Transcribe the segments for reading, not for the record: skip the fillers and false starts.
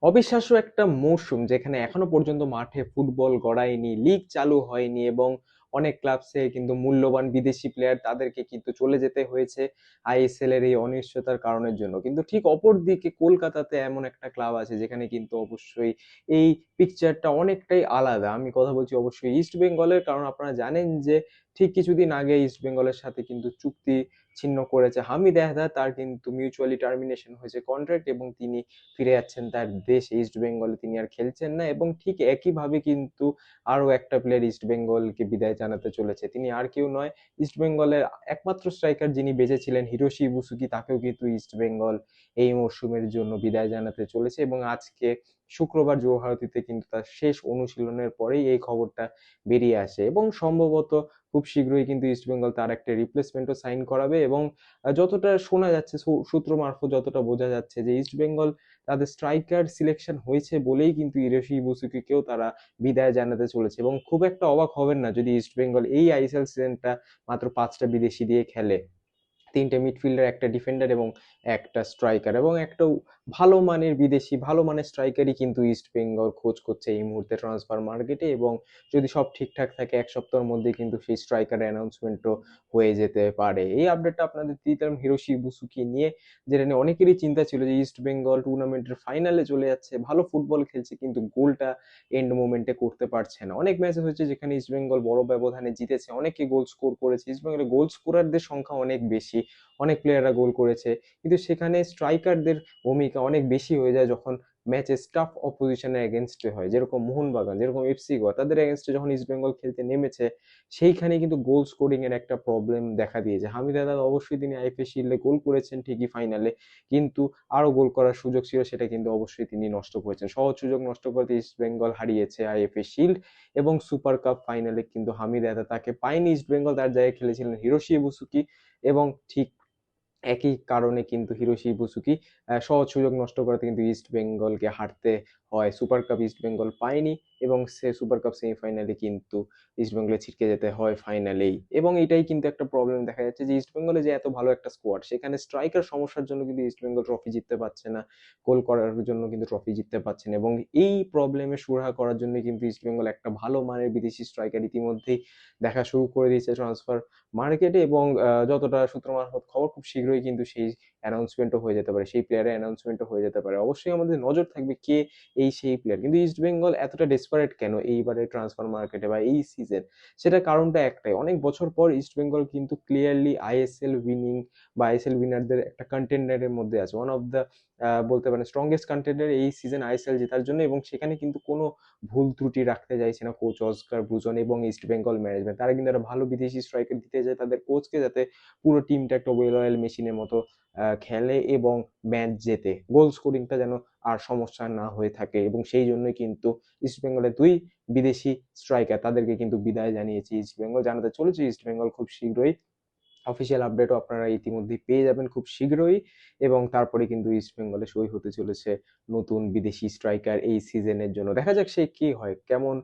অবিশ্বাস্য একটা মরশুম যেখানে এখনো পর্যন্ত মাঠে ফুটবল গড়ায়নি, লিগ চালু হয়নি এবং অনেক ক্লাবসে কিন্তু মূল্যবান বিদেশি প্লেয়ার তাদেরকে কিন্তু চলে যেতে হয়েছে আইএসএল এর এই অনিশ্চয়তার কারণের জন্য। কিন্তু ঠিক অপর দিকে কলকাতাতে এমন একটা ক্লাব আছে যেখানে কিন্তু অবশ্যই এই পিকচারটা অনেকটাই আলাদা। আমি কথা বলছি অবশ্যই ইস্ট বেঙ্গলের, কারণ আপনারা জানেন যে ঠিক কিছুদিন আগে ইস্ট বেঙ্গলের সাথে কিন্তু চুক্তি ছিন্ন করেছে হামিদ এহদা। তার কিন্তু মিউচুয়ালি টার্মিনেশন হয়েছে কন্ট্রাক্ট এবং তিনি ফিরে যাচ্ছেন তার দেশ ইস্ট বেঙ্গলে, তিনি আর খেলছেন না। এবং ঠিক একইভাবে কিন্তু আরো একটা প্লেয়ার ইস্ট বেঙ্গলকে বিদায় জানাতে চলেছে, তিনি আর কেউ নয়, ইস্ট বেঙ্গলের একমাত্র স্ট্রাইকার যিনি বেঁচে ছিলেন হিরোশি ইবুসুকি, তাকেও কিন্তু ইস্ট বেঙ্গল এই মরশুমের জন্য বিদায় জানাতে চলেছে। এবং আজকে শুক্রবার যুবভারতীতে কিন্তু তার শেষ অনুশীলনের পরেই এই খবরটা বেরিয়ে আসে এবং সম্ভবত খুব শীঘ্রই কিন্তু ইস্ট বেঙ্গল তার একটা রিপ্লেসমেন্টও সাইন করাবে। এবং যতটা শোনা যাচ্ছে, সূত্র মারফত যতটা বোঝা যাচ্ছে যে ইস্ট বেঙ্গল তাদের স্ট্রাইকার সিলেকশন হয়েছে বলেই কিন্তু হিরোশি ইবুসুকিকেও তারা বিদায় জানাতে চলেছে। এবং খুব একটা অবাক হবেন না যদি ইস্ট বেঙ্গল এই আইএসএল সিজনটা মাত্র 5টা বিদেশি দিয়ে খেলে, 3টে মিডফিল্ডার, একটা ডিফেন্ডার এবং একটা স্ট্রাইকার, এবং একটা ভালো মানের বিদেশি ভালো মানের স্ট্রাইকারই কিন্তু ইস্ট বেঙ্গল খোঁজ করছে এই মুহূর্তে ট্রান্সফার মার্কেটে। এবং যদি সব ঠিকঠাক থাকে 1 সপ্তাহের মধ্যে কিন্তু সেই স্ট্রাইকার অ্যানাউন্সমেন্টও হয়ে যেতে পারে। এই আপডেটটা আপনাদের দিতাম হিরোশি ইবুসুকি নিয়ে, যেটা নিয়ে অনেকেরই চিন্তা ছিল যে ইস্ট বেঙ্গল টুর্নামেন্টের ফাইনালে চলে যাচ্ছে, ভালো ফুটবল খেলছে কিন্তু গোলটা এন্ড মোমেন্টে করতে পারছে না। অনেক ম্যাচ হয়েছে যেখানে ইস্ট বেঙ্গল বড় ব্যবধানে জিতেছে, অনেকে গোল স্কোর করেছে, ইস্ট বেঙ্গলের গোল স্কোরারদের সংখ্যা অনেক বেশি, অনেক প্লেয়াররা গোল করেছে, কিন্তু সেখানে স্ট্রাইকারদের ভূমিকা অনেক বেশি হয়ে যায় যখন ম্যাচে স্টাফ অপোজিশনের এগেনস্টে হয়, যেরকম মোহনবাগান, যেরকম এফসি গোয়া, তাদের এগেনস্টে যখন ইস্ট বেঙ্গল খেলতে নেমেছে সেইখানে কিন্তু গোল স্কোরিং এর একটা প্রবলেম দেখা দিয়েছে। হামিদ আদাল অবশ্যই তিনি আইএফএ শিল্ডে গোল করেছেন ঠিকই ফাইনালে, কিন্তু আরো গোল করার সুযোগ ছিল, সেটা কিন্তু অবশ্যই তিনি নষ্ট করেছেন। সহজ সুযোগ নষ্ট করতে ইস্ট বেঙ্গল হারিয়েছে আইএফএ শিল্ড এবং সুপার কাপ ফাইনালে কিন্তু হামিদ আদা তাকে পায়নি ইস্ট বেঙ্গল, তার জায়গায় খেলেছিলেন হিরোশি ইবুসুকি। এবং ঠিক একই কারণে কিন্তু হিরোশি ইবুসুকি সহজ সুযোগ নষ্ট করাতে কিন্তু ইস্ট বেঙ্গলকে হারতে হয়, সুপার কাপ ইস্ট বেঙ্গল পায়নি এবং সে সুপার কাপ সেমিফাইনালে কিন্তু ইস্ট বেঙ্গলে ছিটকে যেতে হয় ফাইনালেই। এবং এটাই কিন্তু একটা প্রবলেম দেখা যাচ্ছে যে ইস্ট বেঙ্গলে যে এত ভালো একটা স্কোয়াড, সেখানে স্ট্রাইকার সমস্যার জন্য কিন্তু ইস্ট বেঙ্গল ট্রফি জিততে পারছে না, গোল করার জন্য কিন্তু ট্রফি জিততে পারছে না। এবং এই প্রবলেমের সুরাহা করার জন্য কিন্তু ইস্ট বেঙ্গল একটা ভালো মানের বিদেশি স্ট্রাইকার ইতিমধ্যেই দেখা শুরু করে দিয়েছে ট্রান্সফার মার্কেটে। এবং যতটা সূত্র মারফত খবর, খুব শীঘ্রই কিন্তু সেই অ্যানাউন্সমেন্টও হয়ে যেতে পারে, সেই প্লেয়ারের অ্যানাউন্সমেন্টও হয়ে যেতে পারে। অবশ্যই আমাদের নজর থাকবে কে এই সেই প্লেয়ার। কিন্তু ইস্ট বেঙ্গল এতটা ডেসপারেট কেন এইবারে ট্রান্সফার মার্কেটে বা এই সিজন, সেটা কারণটা একটাই, অনেক বছর পর ইস্ট বেঙ্গল কিন্তু ক্লিয়ারলি আইএসএল উইনিং বা আইএসএল উইনারদের একটা কন্টেন্ডারের মধ্যে আছে, ওয়ান অফ দ্য বলতে পারেন স্ট্রংগেস্ট কন্টেন্ডার এই সিজন আইএসএল জেতার জন্য। এবং সেখানে কিন্তু কোনো ভুল ত্রুটি রাখতে চাইছে না কোচ অস্কার ব্রুজন এবং ইস্ট বেঙ্গল ম্যানেজমেন্ট। তারা কিন্তু একটা ভালো বিদেশি স্ট্রাইকার দিতে যায় তাদের কোচকে, যাতে পুরো টিমটা একটা ওয়েল অয়েল মেশিনের মতো খেলে এবং ম্যাচ জেতে, গোল স্কোরিংটা যেন আর সমস্যা না হয়ে থাকে। এবং সেই জন্যই কিন্তু ইস্ট বেঙ্গলের 2 বিদেশি স্ট্রাইকার তাদেরকে কিন্তু বিদায় জানিয়েছে ইস্ট বেঙ্গল, জানাতে চলেছে ইস্ট বেঙ্গল খুব শীঘ্রই। অফিসিয়াল আপডেটও আপনারা ইতিমধ্যেই পেয়ে যাবেন খুব শীঘ্রই। এবং তারপরে কিন্তু ইস্ট বেঙ্গলে সই হতে চলেছে নতুন বিদেশি স্ট্রাইকার এই সিজনের জন্য। দেখা যাক সে কি হয়, কেমন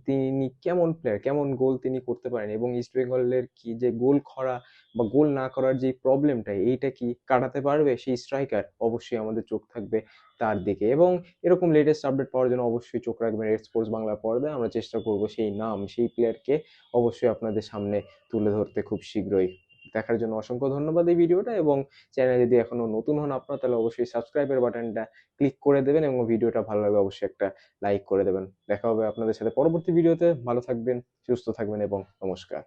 তিনি কেমন প্লেয়ার, কেমন গোল তিনি করতে পারেন, এবং ইস্ট বেঙ্গলের কি যে গোল খরা বা গোল না করার যে প্রবলেমটা, এইটা কি কাটাতে পারবে সেই স্ট্রাইকার, অবশ্যই আমাদের চোখ থাকবে তার দিকে। এবং এরকম লেটেস্ট আপডেট পাওয়ার জন্য অবশ্যই চোখ রাখবেন রেড স্পোর্টস বাংলা পর্দায়। আমরা চেষ্টা করব সেই নাম, সেই প্লেয়ারকে অবশ্যই আপনাদের সামনে তুলে ধরতে খুব শীঘ্রই। দেখার জন্য অসংখ্য ধন্যবাদ এই ভিডিওটা। এবং চ্যানেলে যদি এখনো নতুন হন আপনারা, তাহলে অবশ্যই সাবস্ক্রাইবের বাটনটা ক্লিক করে দেবেন এবং ভিডিওটা ভালো লাগলে অবশ্যই একটা লাইক করে দেবেন। দেখা হবে আপনাদের সাথে পরবর্তী ভিডিওতে। ভালো থাকবেন, সুস্থ থাকবেন এবং নমস্কার।